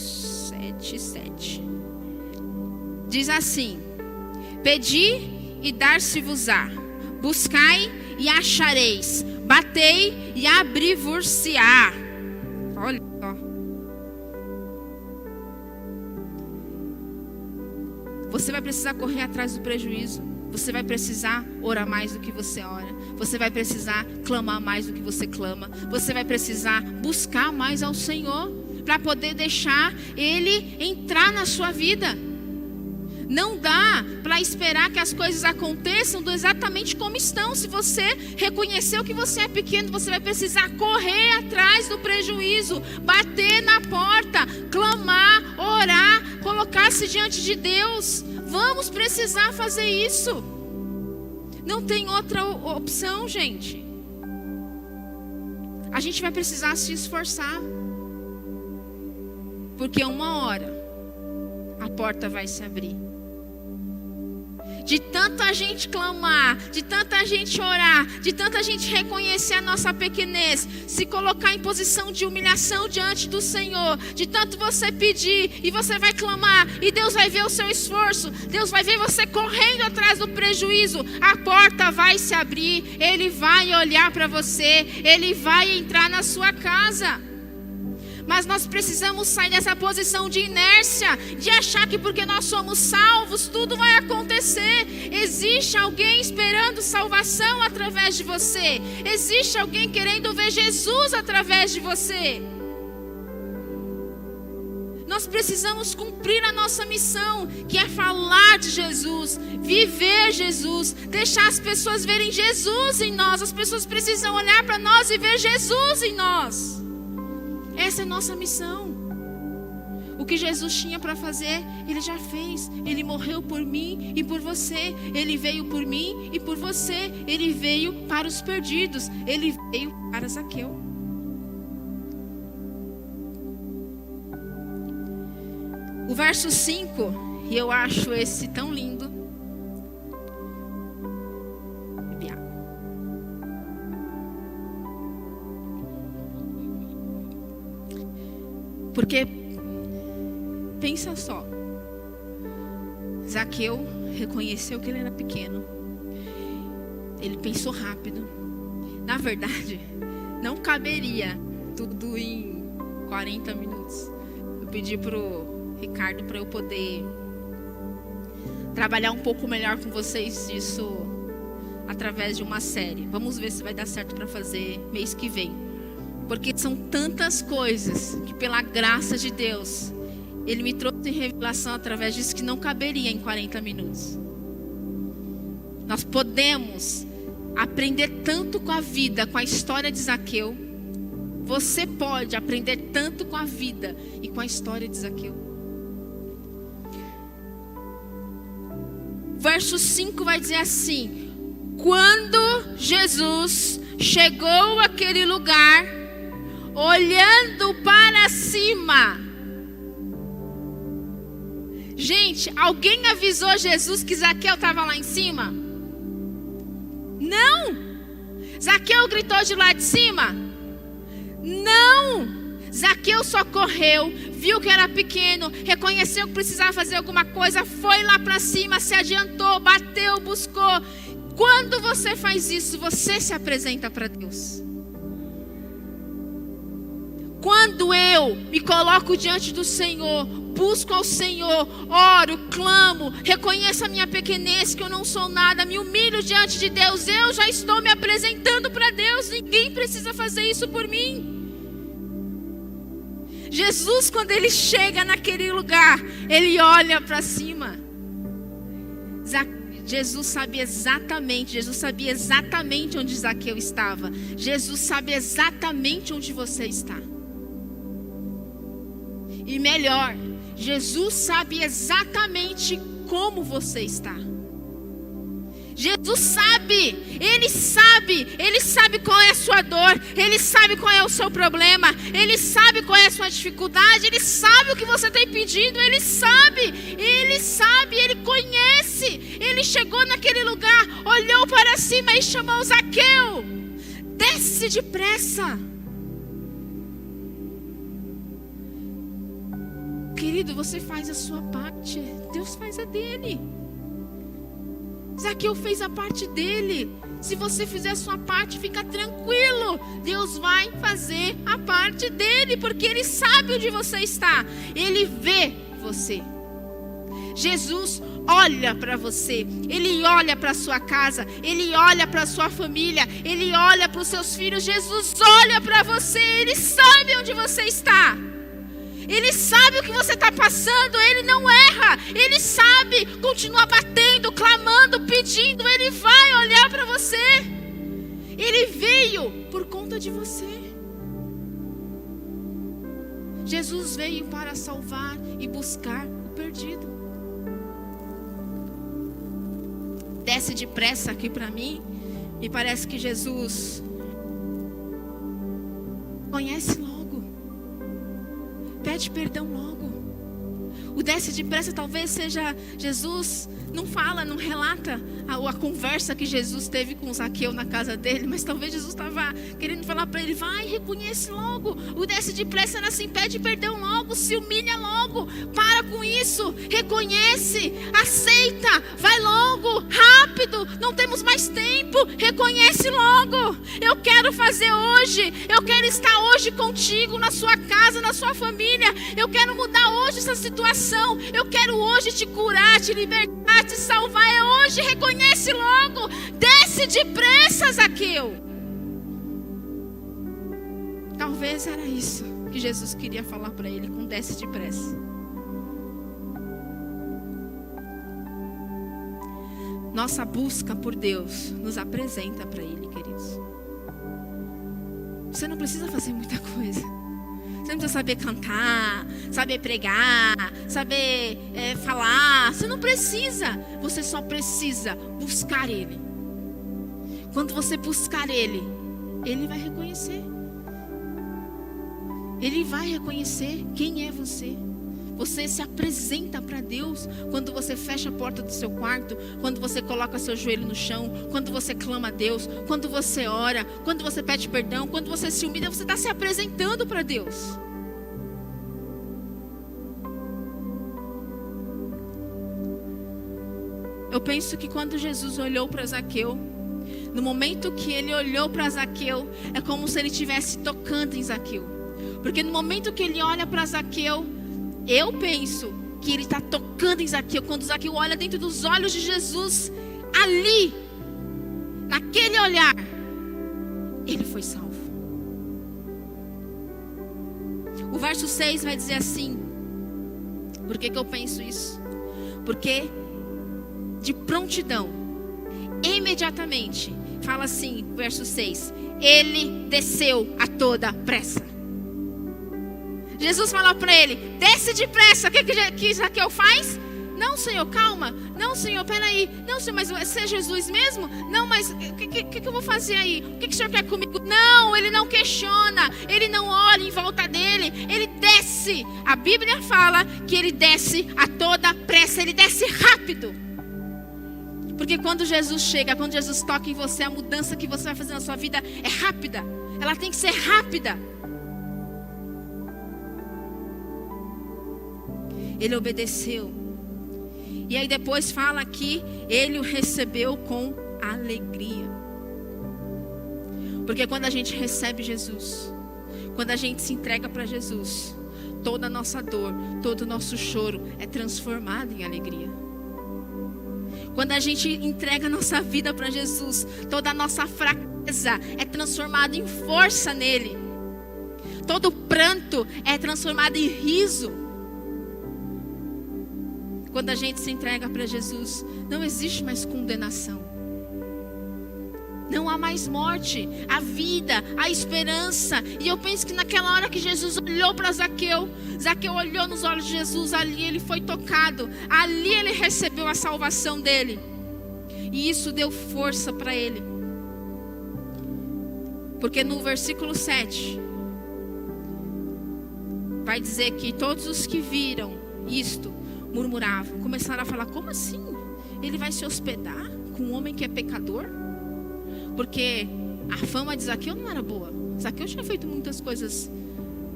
7, 7. Diz assim: pedi e dar-se-vos-á, buscai e achareis, batei e abrir-vos-se-á. Olha só. Você vai precisar correr atrás do prejuízo. Você vai precisar orar mais do que você ora. Você vai precisar clamar mais do que você clama. Você vai precisar buscar mais ao Senhor para poder deixar Ele entrar na sua vida. Não dá para esperar que as coisas aconteçam exatamente como estão. Se você reconheceu que você é pequeno, você vai precisar correr atrás do prejuízo, bater na porta, clamar, orar, colocar-se diante de Deus. Vamos precisar fazer isso. Não tem outra opção, gente. A gente vai precisar se esforçar. Porque uma hora a porta vai se abrir. De tanta gente clamar, de tanta gente orar, de tanta gente reconhecer a nossa pequenez, se colocar em posição de humilhação diante do Senhor, de tanto você pedir e você vai clamar e Deus vai ver o seu esforço, Deus vai ver você correndo atrás do prejuízo, a porta vai se abrir, Ele vai olhar para você, Ele vai entrar na sua casa. Mas nós precisamos sair dessa posição de inércia, de achar que porque nós somos salvos, tudo vai acontecer. Existe alguém esperando salvação através de você. Existe alguém querendo ver Jesus através de você. Nós precisamos cumprir a nossa missão, que é falar de Jesus, viver Jesus, deixar as pessoas verem Jesus em nós. As pessoas precisam olhar para nós e ver Jesus em nós. Essa é a nossa missão. O que Jesus tinha para fazer, Ele já fez. Ele morreu por mim e por você. Ele veio por mim e por você. Ele veio para os perdidos. Ele veio para Zaqueu. O verso 5, e eu acho esse tão lindo. Porque, pensa só, Zaqueu reconheceu que ele era pequeno. Ele pensou rápido. Na verdade, não caberia tudo em 40 minutos. Eu pedi pro Ricardo para eu poder trabalhar um pouco melhor com vocês isso através de uma série. Vamos ver se vai dar certo para fazer mês que vem. Porque são tantas coisas que pela graça de Deus Ele me trouxe revelação através disso que não caberia em 40 minutos. Nós podemos aprender tanto com a vida, com a história de Zaqueu. Você pode aprender tanto com a vida e com a história de Zaqueu. Verso 5 vai dizer assim: quando Jesus chegou àquele lugar, olhando para cima. Gente, alguém avisou Jesus que Zaqueu estava lá em cima? Não. Zaqueu gritou de lá de cima? Não. Zaqueu só correu, viu que era pequeno, reconheceu que precisava fazer alguma coisa, foi lá para cima, se adiantou, bateu, buscou. Quando você faz isso, você se apresenta para Deus. Quando eu me coloco diante do Senhor, busco ao Senhor, oro, clamo, reconheço a minha pequenez, que eu não sou nada, me humilho diante de Deus, eu já estou me apresentando para Deus. Ninguém precisa fazer isso por mim. Jesus, quando Ele chega naquele lugar, Ele olha para cima. Jesus sabia exatamente onde Zaqueu estava. Jesus sabe exatamente onde você está. E melhor, Jesus sabe exatamente como você está. Jesus sabe, Ele sabe qual é a sua dor, Ele sabe qual é o seu problema, Ele sabe qual é a sua dificuldade, Ele sabe o que você tem pedido, Ele sabe, Ele conhece. Ele chegou naquele lugar, olhou para cima e chamou Zaqueu: desce depressa. Querido, você faz a sua parte, Deus faz a dele. Zaqueu fez a parte dele. Se você fizer a sua parte, fica tranquilo, Deus vai fazer a parte dele, porque Ele sabe onde você está, Ele vê você. Jesus olha para você, Ele olha para a sua casa, Ele olha para a sua família, Ele olha para os seus filhos. Jesus olha para você, Ele sabe onde você está. Ele sabe o que você está passando, Ele não erra, Ele sabe. Continua batendo, clamando, pedindo, Ele vai olhar para você. Ele veio por conta de você. Jesus veio para salvar e buscar o perdido. Desce depressa aqui para mim. Me parece que Jesus conhece logo. Pede perdão logo. O desce depressa talvez seja Jesus. Não fala, não relata a conversa que Jesus teve com Zaqueu na casa dele, mas talvez Jesus estava querendo falar para ele: vai, reconhece logo. O desce depressa era assim: pede perdão logo, se humilha logo, para para com isso. Reconhece, aceita, vai logo, rápido, não temos mais tempo. Reconhece logo. Eu quero fazer hoje, eu quero estar hoje contigo, na sua casa, na sua família. Eu quero mudar hoje essa situação. Eu quero hoje te curar, te libertar, te salvar. É hoje, reconhece logo. Desce depressa, Zaqueu. Talvez era isso que Jesus queria falar para ele, com desce depressa. Nossa busca por Deus nos apresenta para Ele, queridos. Você não precisa fazer muita coisa. Você não precisa saber cantar, saber pregar, saber falar. Você não precisa. Você só precisa buscar Ele. Quando você buscar Ele, Ele vai reconhecer. Ele vai reconhecer quem é você. Você se apresenta para Deus quando você fecha a porta do seu quarto, quando você coloca seu joelho no chão, quando você clama a Deus, quando você ora, quando você pede perdão, quando você se humilha, você está se apresentando para Deus. Eu penso que quando Jesus olhou para Zaqueu, no momento que ele olhou para Zaqueu, é como se ele estivesse tocando em Zaqueu. Porque no momento que ele olha para Zaqueu, eu penso que ele está tocando em Zaqueu. Quando Zaqueu olha dentro dos olhos de Jesus, ali, naquele olhar, ele foi salvo. O verso 6 vai dizer assim. Por que eu penso isso? Porque de prontidão, imediatamente, fala assim, verso 6, ele desceu a toda pressa. Jesus falou para ele, desce depressa. O que Zaqueu faz? Não, Senhor, calma. Não, Senhor, peraí. Não, Senhor, mas você é Jesus mesmo? Não, mas o que eu vou fazer aí? O que o Senhor quer comigo? Não, ele não questiona. Ele não olha em volta dele. Ele desce. A Bíblia fala que ele desce a toda pressa. Ele desce rápido. Porque quando Jesus chega, quando Jesus toca em você, a mudança que você vai fazer na sua vida é rápida. Ela tem que ser rápida. Ele obedeceu. E aí depois fala que ele o recebeu com alegria. Porque quando a gente recebe Jesus, quando a gente se entrega para Jesus, toda a nossa dor, todo o nosso choro é transformado em alegria. Quando a gente entrega a nossa vida para Jesus, toda a nossa fraqueza é transformada em força nele. Todo pranto é transformado em riso. Quando a gente se entrega para Jesus, não existe mais condenação. Não há mais morte, a vida, a esperança. E eu penso que naquela hora que Jesus olhou para Zaqueu, Zaqueu olhou nos olhos de Jesus, ali ele foi tocado, ali ele recebeu a salvação dele. E isso deu força para ele. Porque no versículo 7, vai dizer que todos os que viram isto, murmuravam, começaram a falar, como assim? Ele vai se hospedar com um homem que é pecador? Porque a fama de Zaqueu não era boa. Zaqueu tinha feito muitas coisas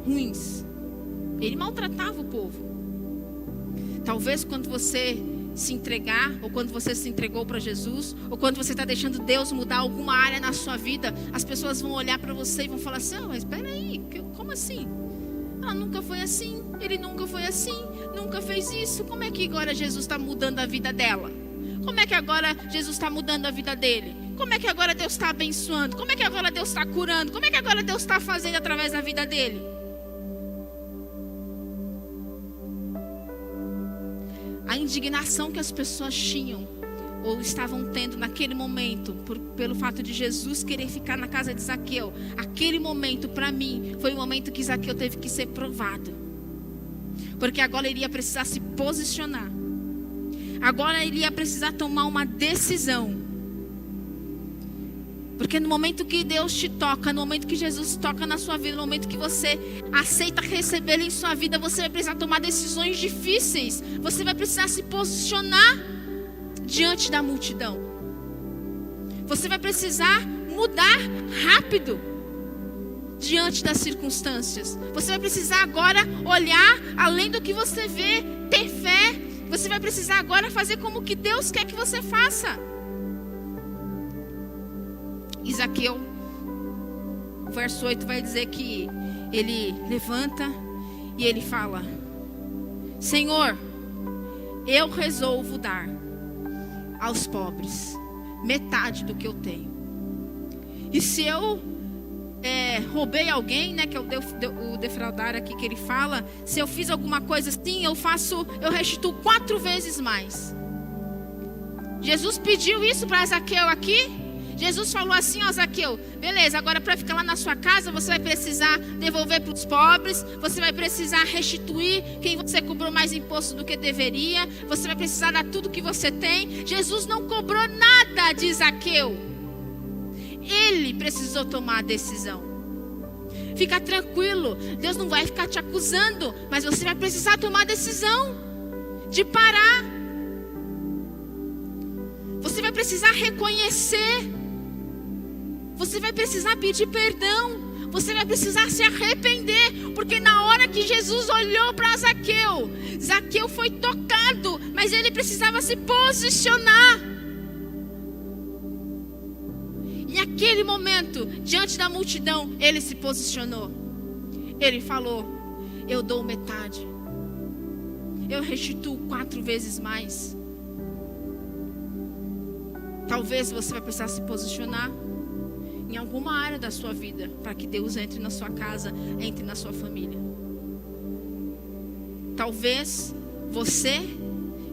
ruins. Ele maltratava o povo. Talvez quando você se entregar, ou quando você se entregou para Jesus, ou quando você está deixando Deus mudar alguma área na sua vida, as pessoas vão olhar para você e vão falar assim, mas espera aí, como assim? Ela nunca foi assim, ele nunca foi assim, nunca fez isso. Como é que agora Jesus está mudando a vida dela? Como é que agora Jesus está mudando a vida dele? Como é que agora Deus está abençoando? Como é que agora Deus está curando? Como é que agora Deus está fazendo através da vida dele? A indignação que as pessoas tinham ou estavam tendo naquele momento, pelo fato de Jesus querer ficar na casa de Zaqueu, aquele momento para mim foi o momento que Zaqueu teve que ser provado, porque agora ele ia precisar se posicionar, agora ele ia precisar tomar uma decisão, porque no momento que Deus te toca, no momento que Jesus toca na sua vida, no momento que você aceita recebê-lo em sua vida, você vai precisar tomar decisões difíceis, você vai precisar se posicionar diante da multidão. Você vai precisar mudar rápido. diante das circunstâncias. Você vai precisar agora olhar além do que você vê, ter fé. Você vai precisar agora fazer como que Deus quer que você faça. E Zaqueu, o verso 8 vai dizer que ele levanta e ele fala: Senhor, eu resolvo dar aos pobres metade do que eu tenho. E se eu roubei alguém, né, que é o defraudar aqui que ele fala, se eu fiz alguma coisa assim, eu restituo 4 vezes mais. Jesus pediu isso para Zaqueu aqui. Jesus falou assim: ó Zaqueu, beleza, agora para ficar lá na sua casa você vai precisar devolver para os pobres, você vai precisar restituir quem você cobrou mais imposto do que deveria, você vai precisar dar tudo que você tem. Jesus não cobrou nada de Zaqueu, ele precisou tomar a decisão. Fica tranquilo, Deus não vai ficar te acusando, mas você vai precisar tomar a decisão de parar. Você vai precisar reconhecer. Você vai precisar pedir perdão. Você vai precisar se arrepender. Porque na hora que Jesus olhou para Zaqueu, Zaqueu foi tocado, mas ele precisava se posicionar. E naquele momento, diante da multidão, ele se posicionou. Ele falou: eu dou metade. Eu restituo 4 vezes mais. Talvez você vai precisar se posicionar em alguma área da sua vida, para que Deus entre na sua casa, entre na sua família. Talvez você,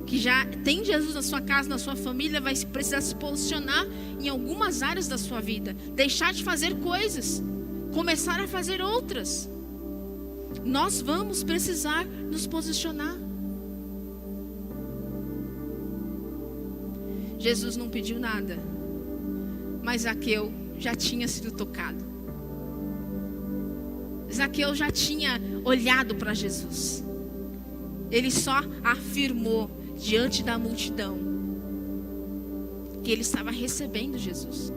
que já tem Jesus na sua casa, na sua família, vai precisar se posicionar em algumas áreas da sua vida. Deixar de fazer coisas, começar a fazer outras. Nós vamos precisar nos posicionar. Jesus não pediu nada, mas Zaqueu já tinha sido tocado. Zaqueu já tinha olhado para Jesus. Ele só afirmou diante da multidão que ele estava recebendo Jesus,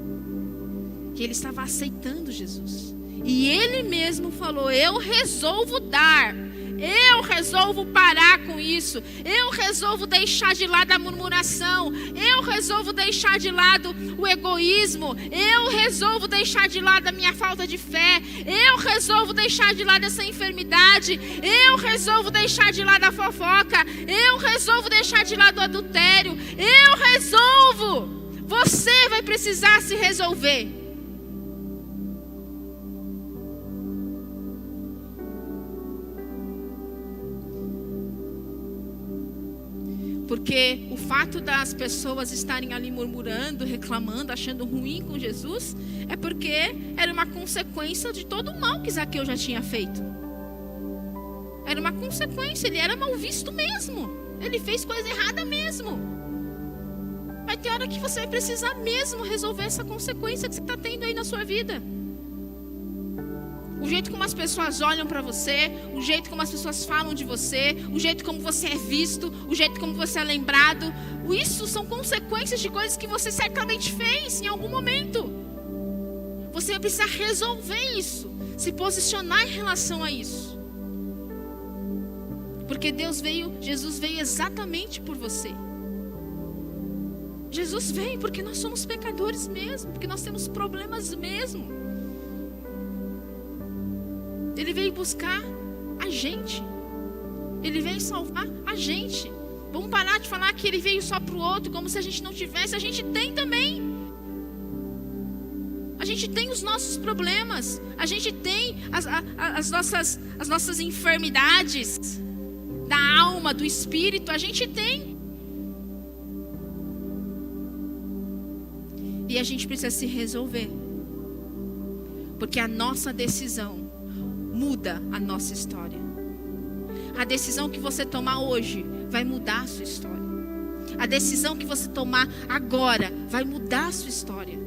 que ele estava aceitando Jesus. E ele mesmo falou: eu resolvo dar. Eu resolvo parar com isso. Eu resolvo deixar de lado a murmuração. Eu resolvo deixar de lado o egoísmo. Eu resolvo deixar de lado a minha falta de fé. Eu resolvo deixar de lado essa enfermidade. Eu resolvo deixar de lado a fofoca. Eu resolvo deixar de lado o adultério. Eu resolvo. Você vai precisar se resolver. Porque o fato das pessoas estarem ali murmurando, reclamando, achando ruim com Jesus, é porque era uma consequência de todo o mal que Zaqueu já tinha feito. Era uma consequência, ele era mal visto mesmo. Ele fez coisa errada mesmo. Vai ter hora que você vai precisar mesmo resolver essa consequência que você está tendo aí na sua vida. O jeito como as pessoas olham para você, o jeito como as pessoas falam de você, o jeito como você é visto, o jeito como você é lembrado, isso são consequências de coisas que você certamente fez em algum momento. Você vai precisar resolver isso, se posicionar em relação a isso. Porque Jesus veio exatamente por você. Jesus veio porque nós somos pecadores mesmo, porque nós temos problemas mesmo. Ele veio buscar a gente. Ele veio salvar a gente. Vamos parar de falar que ele veio só para o outro, como se a gente não tivesse. A gente tem também. A gente tem os nossos problemas. A gente tem as nossas enfermidades da alma, do espírito. A gente tem. E a gente precisa se resolver. Porque a nossa decisão muda a nossa história. A decisão que você tomar hoje vai mudar a sua história. A decisão que você tomar agora vai mudar a sua história.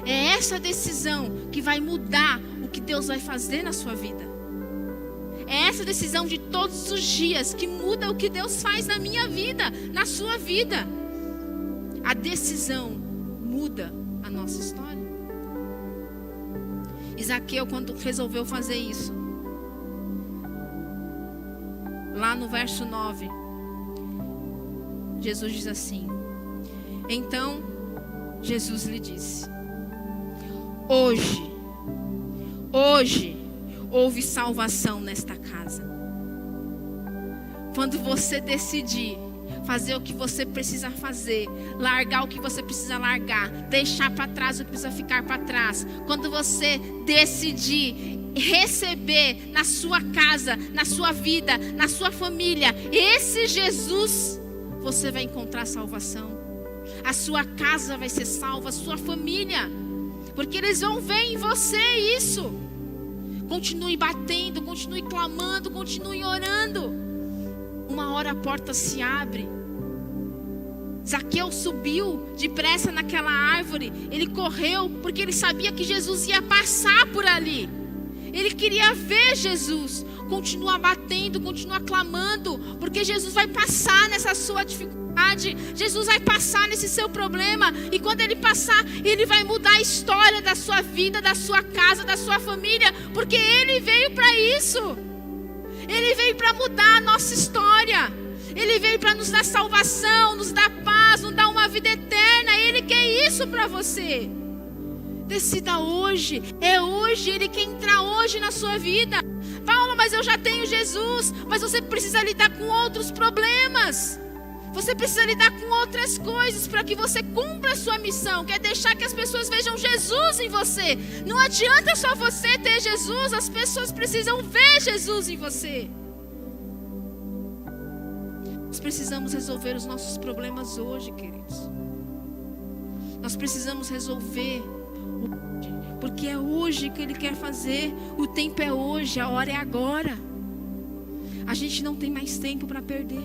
É essa decisão que vai mudar o que Deus vai fazer na sua vida. É essa decisão de todos os dias que muda o que Deus faz na minha vida, na sua vida. A decisão muda a nossa história. Zaqueu, quando resolveu fazer isso, lá no verso 9, Jesus diz assim: então Jesus lhe disse: hoje houve salvação nesta casa. Quando você decidir fazer o que você precisa fazer, largar o que você precisa largar, deixar para trás o que precisa ficar para trás, quando você decidir receber na sua casa, na sua vida, na sua família, esse Jesus, você vai encontrar salvação. A sua casa vai ser salva, a sua família, porque eles vão ver em você isso. Continue batendo, continue clamando, continue orando. Uma hora a porta se abre. Zaqueu subiu depressa naquela árvore. Ele correu porque ele sabia que Jesus ia passar por ali. Ele queria ver Jesus. Continua batendo, continua clamando, porque Jesus vai passar nessa sua dificuldade. Jesus vai passar nesse seu problema. E quando Ele passar, Ele vai mudar a história da sua vida, da sua casa, da sua família, porque Ele veio para isso. Ele veio para mudar a nossa história. Ele veio para nos dar salvação, nos dar paz, nos dar uma vida eterna. Ele quer isso para você. Decida hoje. É hoje. Ele quer entrar hoje na sua vida. Paula, mas eu já tenho Jesus. Mas você precisa lidar com outros problemas. Você precisa lidar com outras coisas para que você cumpra a sua missão, que é deixar que as pessoas vejam Jesus em você. Não adianta só você ter Jesus, as pessoas precisam ver Jesus em você. Nós precisamos resolver os nossos problemas hoje, queridos. Nós precisamos resolver, porque é hoje que Ele quer fazer. O tempo é hoje, a hora é agora. A gente não tem mais tempo para perder.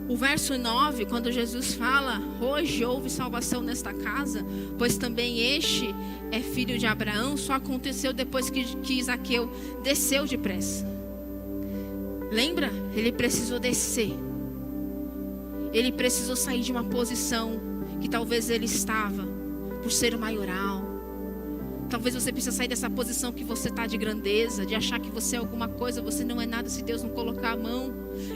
O verso 9, quando Jesus fala: hoje houve salvação nesta casa, pois também este é filho de Abraão, só aconteceu depois que Zaqueu desceu depressa. Lembra? Ele precisou descer. Ele precisou sair de uma posição que talvez ele estava, por ser o maioral. Talvez você precise sair dessa posição que você está de grandeza, de achar que você é alguma coisa. Você não é nada se Deus não colocar a mão.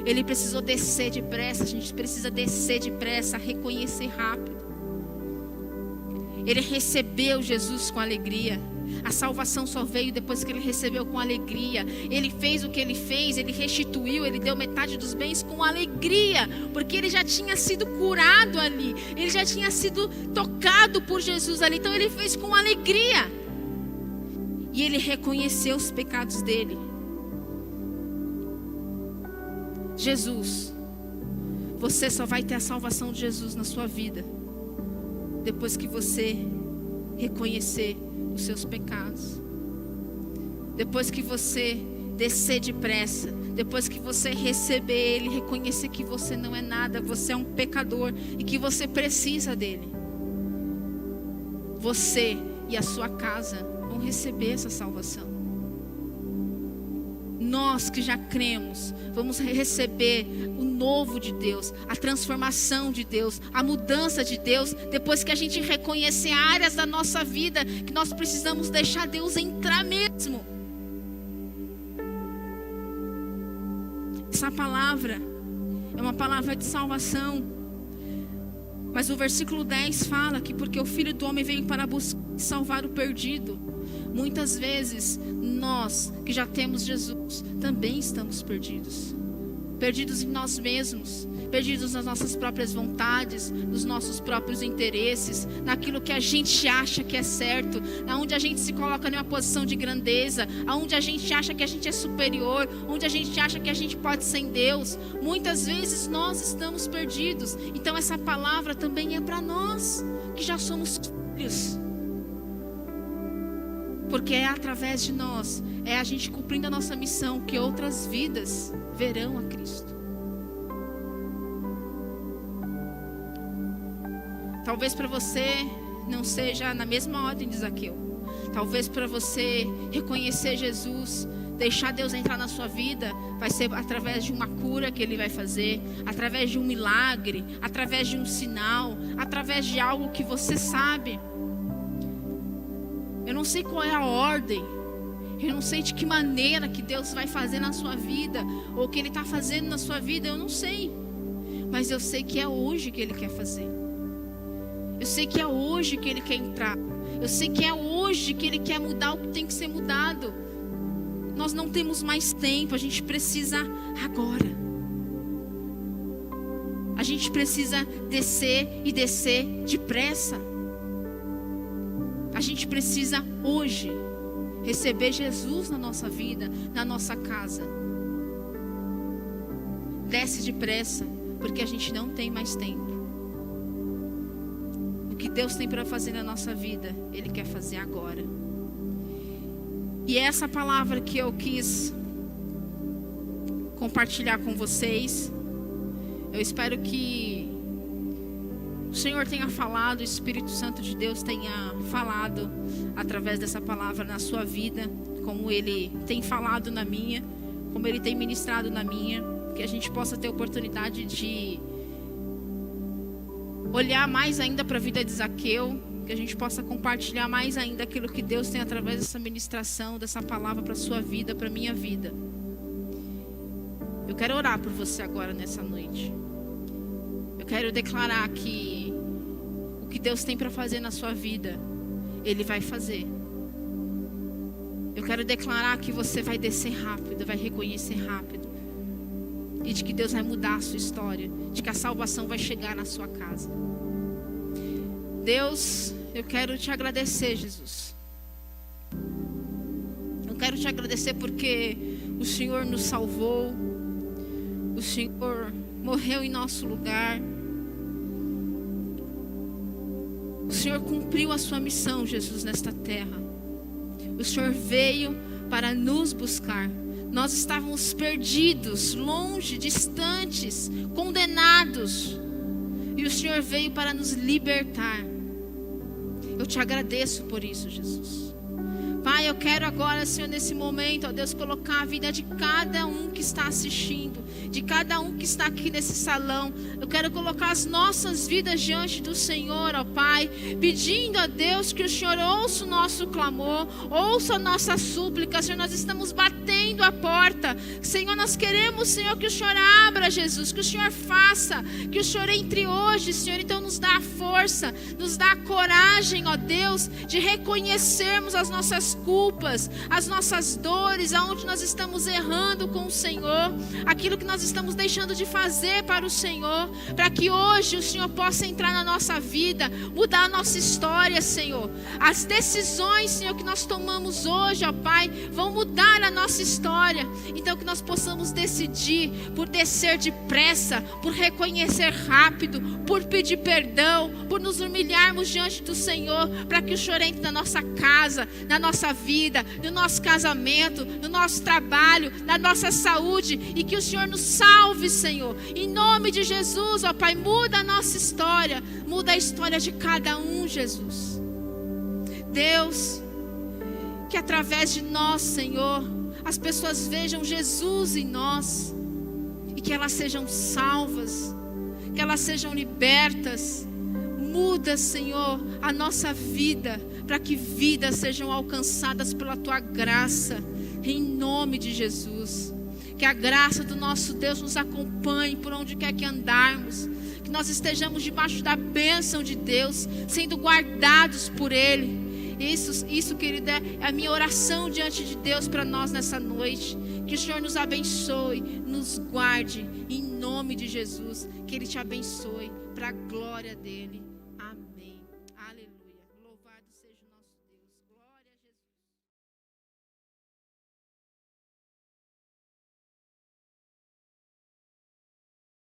Ele precisou descer depressa. A gente precisa descer depressa, reconhecer rápido. Ele recebeu Jesus com alegria. A salvação só veio depois que ele recebeu com alegria. Ele fez o que ele fez, ele restituiu, ele deu metade dos bens com alegria, porque ele já tinha sido curado ali, ele já tinha sido tocado por Jesus ali. Então ele fez com alegria. E ele reconheceu os pecados dele. Jesus, você só vai ter a salvação de Jesus na sua vida depois que você reconhecer os seus pecados. Depois que você descer depressa, depois que você receber Ele, reconhecer que você não é nada, você é um pecador e que você precisa dele. Você e a sua casa vão receber essa salvação. Nós que já cremos, vamos receber o novo de Deus, a transformação de Deus, a mudança de Deus, depois que a gente reconhecer áreas da nossa vida que nós precisamos deixar Deus entrar mesmo. Essa palavra é uma palavra de salvação. Mas o versículo 10 fala que porque o Filho do Homem veio para buscar e salvar o perdido. Muitas vezes nós que já temos Jesus também estamos perdidos. Perdidos em nós mesmos, perdidos nas nossas próprias vontades, nos nossos próprios interesses, naquilo que a gente acha que é certo, onde a gente se coloca numa posição de grandeza, onde a gente acha que a gente é superior, onde a gente acha que a gente pode ser em Deus. Muitas vezes nós estamos perdidos. Então essa palavra também é para nós que já somos filhos. Porque é através de nós, é a gente cumprindo a nossa missão, que outras vidas verão a Cristo. Talvez para você não seja na mesma ordem de Zaqueu. Talvez para você reconhecer Jesus deixar Deus entrar na sua vida, vai ser através de uma cura que Ele vai fazer, através de um milagre, através de um sinal, através de algo que você sabe. Eu não sei qual é a ordem, eu não sei de que maneira que Deus vai fazer na sua vida, ou o que Ele está fazendo na sua vida, eu não sei. Mas eu sei que é hoje que Ele quer fazer. Eu sei que é hoje que Ele quer entrar. Eu sei que é hoje que Ele quer mudar o que tem que ser mudado. Nós não temos mais tempo, a gente precisa agora. A gente precisa descer e descer depressa. A gente precisa hoje receber Jesus na nossa vida, na nossa casa. Desce depressa, porque a gente não tem mais tempo. O que Deus tem para fazer na nossa vida, Ele quer fazer agora. E é essa palavra que eu quis compartilhar com vocês. Eu espero que o Senhor tenha falado, o Espírito Santo de Deus tenha falado através dessa palavra na sua vida, como Ele tem falado na minha, como Ele tem ministrado na minha, que a gente possa ter oportunidade de olhar mais ainda para a vida de Zaqueu, que a gente possa compartilhar mais ainda aquilo que Deus tem através dessa ministração, dessa palavra para a sua vida, para a minha vida. Eu quero orar por você agora nessa noite. Eu quero declarar que o que Deus tem para fazer na sua vida, Ele vai fazer. Eu quero declarar que você vai descer rápido, vai reconhecer rápido. E de que Deus vai mudar a sua história, de que a salvação vai chegar na sua casa. Deus, eu quero te agradecer, Jesus. Eu quero te agradecer porque o Senhor nos salvou. O Senhor morreu em nosso lugar. O Senhor cumpriu a sua missão, Jesus, nesta terra. O Senhor veio para nos buscar. Nós estávamos perdidos, longe, distantes, condenados. E o Senhor veio para nos libertar. Eu te agradeço por isso, Jesus. Pai, eu quero agora, Senhor, nesse momento, ó Deus, colocar a vida de cada um que está assistindo, de cada um que está aqui nesse salão. Eu quero colocar as nossas vidas diante do Senhor, ó Pai, pedindo a Deus que o Senhor ouça o nosso clamor, ouça a nossa súplica. Senhor, nós estamos batendo a porta. Senhor, nós queremos, Senhor, que o Senhor abra, Jesus, que o Senhor faça, que o Senhor entre hoje, Senhor. Então nos dá a força, nos dá a coragem, ó Deus, de reconhecermos as nossas culpas, as nossas dores, aonde nós estamos errando com o Senhor, aquilo que nós estamos deixando de fazer para o Senhor, para que hoje o Senhor possa entrar na nossa vida, mudar a nossa história, Senhor. As decisões, Senhor, que nós tomamos hoje, ó Pai, vão mudar a nossa história. Então que nós possamos decidir por descer depressa, por reconhecer rápido, por pedir perdão, por nos humilharmos diante do Senhor, para que o Senhor entre na nossa casa, na nossa vida, no nosso casamento, no nosso trabalho, na nossa saúde, e que o Senhor nos salve, Senhor, em nome de Jesus, ó Pai. Muda a nossa história, muda a história de cada um, Jesus. Deus, que através de nós, Senhor, as pessoas vejam Jesus em nós, e que elas sejam salvas, que elas sejam libertas. Muda, Senhor, a nossa vida, para que vidas sejam alcançadas pela Tua graça, em nome de Jesus. Que a graça do nosso Deus nos acompanhe por onde quer que andarmos, que nós estejamos debaixo da bênção de Deus, sendo guardados por Ele. Isso, querida, é a minha oração diante de Deus para nós nessa noite. Que o Senhor nos abençoe, nos guarde, em nome de Jesus. Que Ele te abençoe, para a glória dEle. Amém.